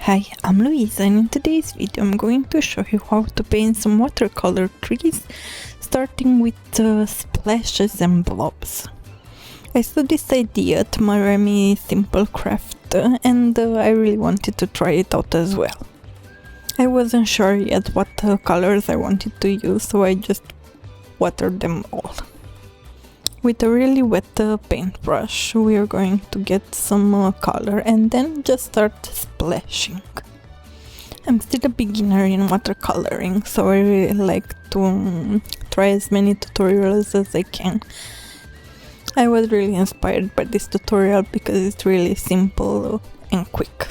Hi, I'm Luiza, and in today's video I'm going to show you how to paint some watercolor trees, starting with splashes and blobs. I saw this idea at Marami Simple Craft and I really wanted to try it out as well. I wasn't sure yet what colors I wanted to use, so I just watered them all. With a really wet paintbrush we are going to get some color and then just start splashing. I'm still a beginner in watercoloring, so I really like to try as many tutorials as I can. I was really inspired by this tutorial because it's really simple and quick.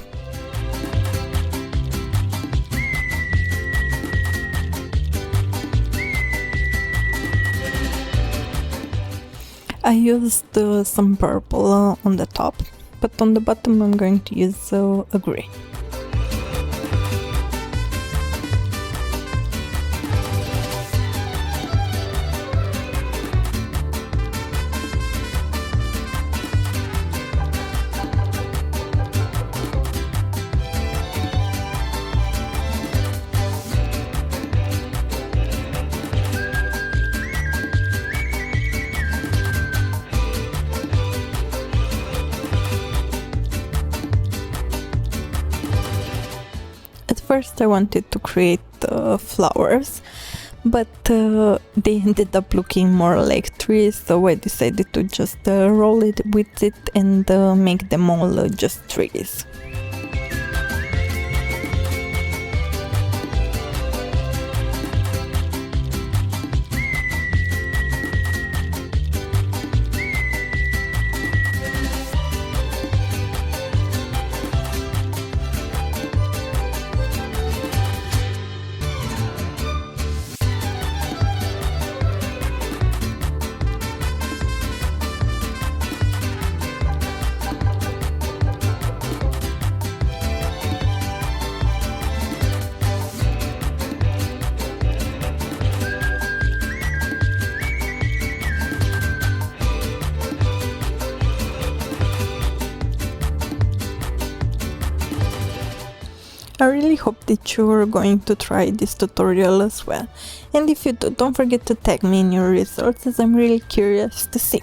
I used some purple on the top, but on the bottom I'm going to use a grey. At first I wanted to create flowers, but they ended up looking more like trees, so I decided to just roll it with it and make them all just trees. I really hope that you're going to try this tutorial as well, and if you do, don't forget to tag me in your results as I'm really curious to see.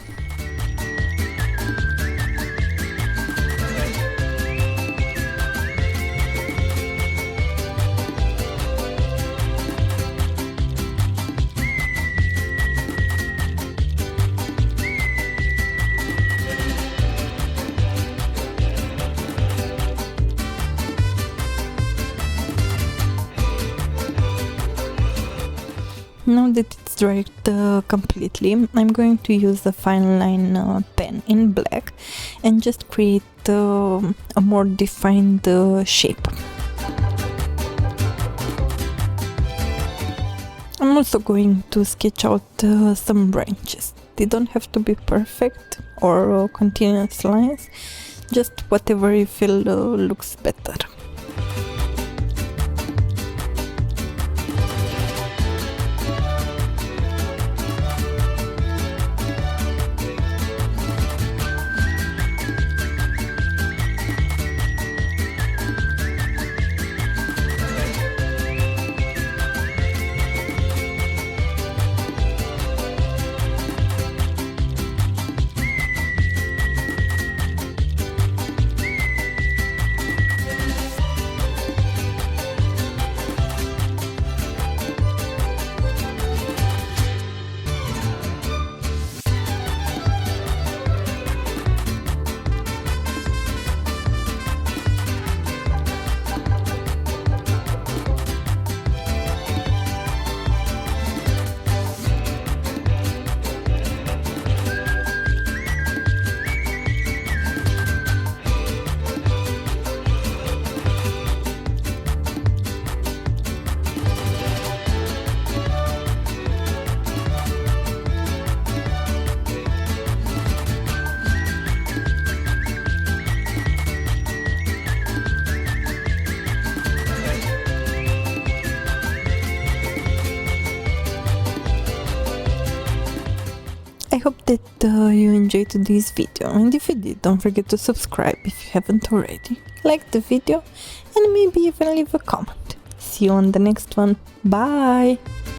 Now that it's dried completely, I'm going to use the fine line pen in black and just create a more defined shape. I'm also going to sketch out some branches. They don't have to be perfect or continuous lines, just whatever you feel looks better. I hope that you enjoyed today's video, and if you did, don't forget to subscribe if you haven't already. like the video, and maybe even leave a comment. See you on the next one. Bye!